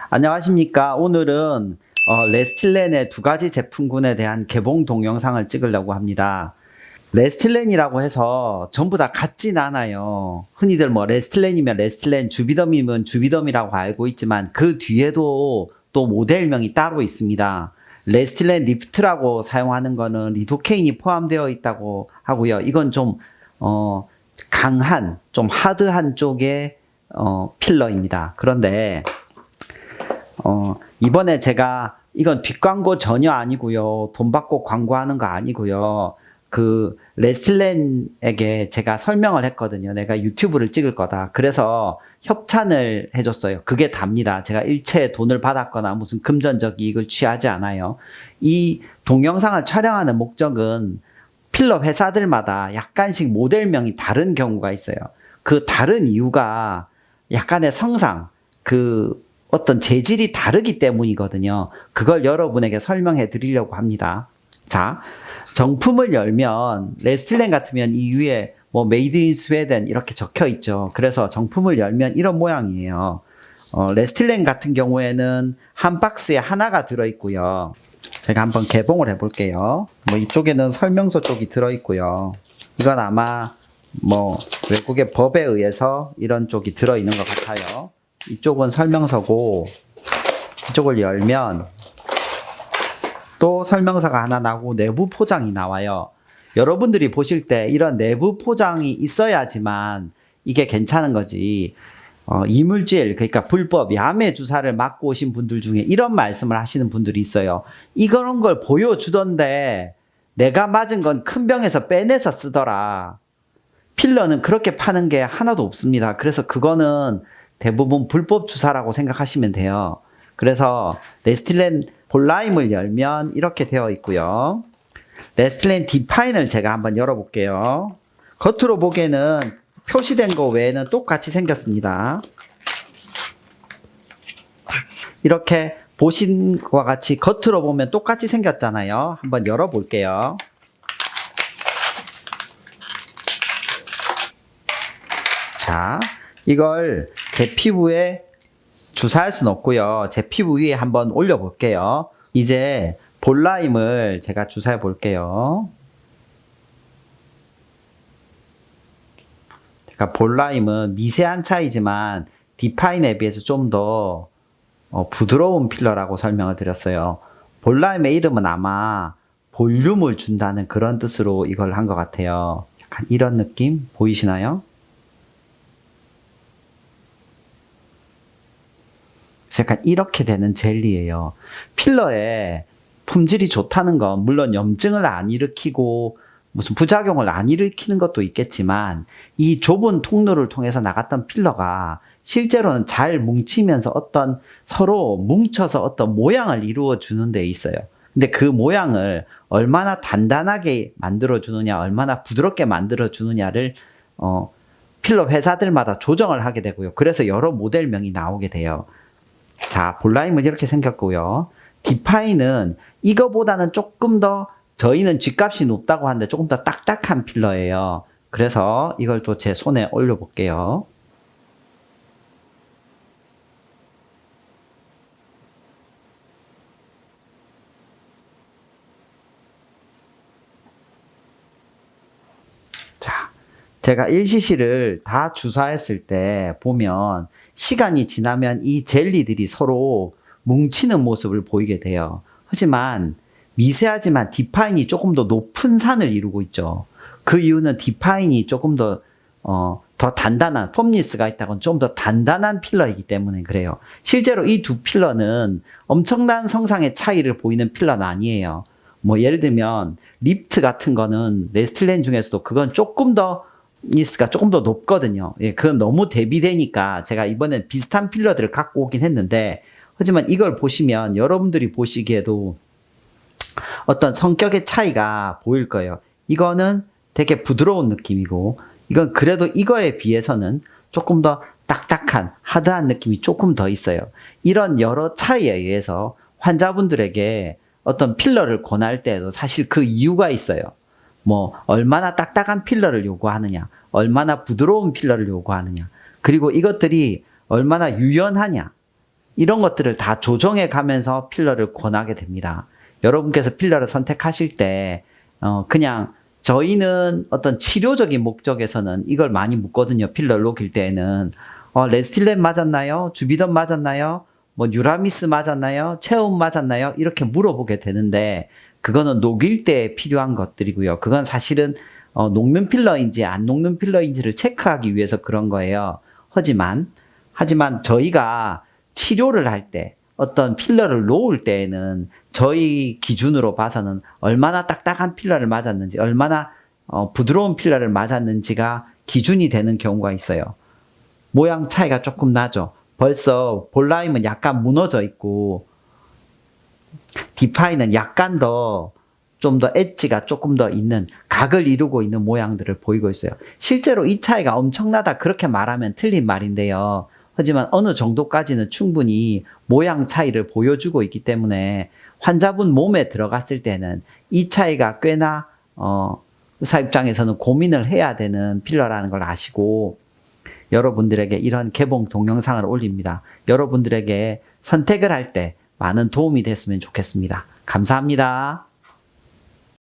안녕하십니까. 오늘은 레스틸렌의 두 가지 제품군에 대한 개봉 동영상을 찍으려고 합니다. 레스틸렌이라고 해서 전부 다 같진 않아요. 흔히들 뭐 레스틸렌이면 레스틸렌, 주비덤이면 주비덤이라고 알고 있지만 그 뒤에도 또 모델명이 따로 있습니다. 레스틸렌 리프트라고 사용하는 거는 리도케인이 포함되어 있다고 하고요. 이건 좀 강한, 좀 하드한 쪽의 필러입니다. 그런데 이번에 제가 이건 뒷광고 전혀 아니고요. 돈 받고 광고하는 거 아니고요. 그 레스틸렌에게 제가 설명을 했거든요. 내가 유튜브를 찍을 거다. 그래서 협찬을 해줬어요. 그게 답니다. 제가 일체 돈을 받았거나 무슨 금전적 이익을 취하지 않아요. 이 동영상을 촬영하는 목적은 필러 회사들마다 약간씩 모델명이 다른 경우가 있어요. 그 다른 이유가 약간의 성상, 어떤 재질이 다르기 때문이거든요. 그걸 여러분에게 설명해 드리려고 합니다. 자, 정품을 열면 레스틸렌 같으면 이 위에 뭐 메이드 인 스웨덴 이렇게 적혀 있죠. 그래서 정품을 열면 이런 모양이에요. 레스틸렌 같은 경우에는 한 박스에 하나가 들어 있고요. 제가 한번 개봉을 해 볼게요. 뭐 이쪽에는 설명서 쪽이 들어 있고요. 이건 아마 뭐 외국의 법에 의해서 이런 쪽이 들어 있는 것 같아요. 이쪽은 설명서고, 이쪽을 열면 또 설명서가 하나 나오고 내부 포장이 나와요. 여러분들이 보실 때 이런 내부 포장이 있어야지만 이게 괜찮은 거지. 이물질, 그러니까 불법 야매 주사를 맞고 오신 분들 중에 이런 말씀을 하시는 분들이 있어요. 이런 걸 보여주던데 내가 맞은 건 큰 병에서 빼내서 쓰더라. 필러는 그렇게 파는 게 하나도 없습니다. 그래서 그거는 대부분 불법 주사라고 생각하시면 돼요. 그래서 레스틸렌 볼라임을 열면 이렇게 되어 있고요. 레스틸렌 디파인을 제가 한번 열어볼게요. 겉으로 보기에는 표시된 거 외에는 똑같이 생겼습니다. 이렇게 보신 것과 같이 겉으로 보면 똑같이 생겼잖아요. 한번 열어볼게요. 자, 이걸 제 피부에 주사할 수는 없고요. 제 피부 위에 한번 올려볼게요. 이제 볼라임을 제가 주사해 볼게요. 그러니까 볼라임은 미세한 차이지만 디파인에 비해서 좀 더 부드러운 필러라고 설명을 드렸어요. 볼라임의 이름은 아마 볼륨을 준다는 그런 뜻으로 이걸 한 것 같아요. 약간 이런 느낌 보이시나요? 약간 이렇게 되는 젤리예요. 필러에 품질이 좋다는 건 물론 염증을 안 일으키고 무슨 부작용을 안 일으키는 것도 있겠지만 이 좁은 통로를 통해서 나갔던 필러가 실제로는 잘 뭉치면서 서로 뭉쳐서 어떤 모양을 이루어 주는 데 있어요. 근데 그 모양을 얼마나 단단하게 만들어 주느냐, 얼마나 부드럽게 만들어 주느냐를 필러 회사들마다 조정을 하게 되고요. 그래서 여러 모델명이 나오게 돼요. 자, 볼라임은 이렇게 생겼고요. 디파인은 이거보다는 조금 더, 저희는 죗값이 높다고 하는데 조금 더 딱딱한 필러예요. 그래서 이걸 또 제 손에 올려볼게요. 자, 제가 1cc를 다 주사했을 때 보면 시간이 지나면 이 젤리들이 서로 뭉치는 모습을 보이게 돼요. 하지만 미세하지만 디파인이 조금 더 높은 산을 이루고 있죠. 그 이유는 디파인이 조금 더 단단한, 폼니스가 있다고는 좀 더 단단한 필러이기 때문에 그래요. 실제로 이 두 필러는 엄청난 성상의 차이를 보이는 필러는 아니에요. 뭐 예를 들면 리프트 같은 거는 레스틸렌 중에서도 그건 조금 더 니스가 조금 더 높거든요. 예, 그건 너무 대비되니까 제가 이번엔 비슷한 필러들을 갖고 오긴 했는데, 하지만 이걸 보시면 여러분들이 보시기에도 어떤 성격의 차이가 보일 거예요. 이거는 되게 부드러운 느낌이고, 이건 그래도 이거에 비해서는 조금 더 딱딱한, 하드한 느낌이 조금 더 있어요. 이런 여러 차이에 의해서 환자분들에게 어떤 필러를 권할 때에도 사실 그 이유가 있어요. 뭐 얼마나 딱딱한 필러를 요구하느냐, 얼마나 부드러운 필러를 요구하느냐, 그리고 이것들이 얼마나 유연하냐, 이런 것들을 다 조정해 가면서 필러를 권하게 됩니다. 여러분께서 필러를 선택하실 때 그냥 저희는 어떤 치료적인 목적에서는 이걸 많이 묻거든요. 필러 녹일 때에는 레스틸렌 맞았나요? 주비던 맞았나요? 뭐 유라미스 맞았나요? 체온 맞았나요? 이렇게 물어보게 되는데 그거는 녹일 때 필요한 것들이고요. 그건 사실은 녹는 필러인지 안 녹는 필러인지를 체크하기 위해서 그런 거예요. 하지만 저희가 치료를 할 때 어떤 필러를 놓을 때에는 저희 기준으로 봐서는 얼마나 딱딱한 필러를 맞았는지 얼마나 부드러운 필러를 맞았는지가 기준이 되는 경우가 있어요. 모양 차이가 조금 나죠. 벌써 볼라임은 약간 무너져 있고 디파이는 약간 더 좀 더 엣지가 조금 더 있는 각을 이루고 있는 모양들을 보이고 있어요. 실제로 이 차이가 엄청나다 그렇게 말하면 틀린 말인데요. 하지만 어느 정도까지는 충분히 모양 차이를 보여주고 있기 때문에 환자분 몸에 들어갔을 때는 이 차이가 꽤나 의사 입장에서는 고민을 해야 되는 필러라는 걸 아시고 여러분들에게 이런 개봉 동영상을 올립니다. 여러분들에게 선택을 할 때 많은 도움이 됐으면 좋겠습니다. 감사합니다.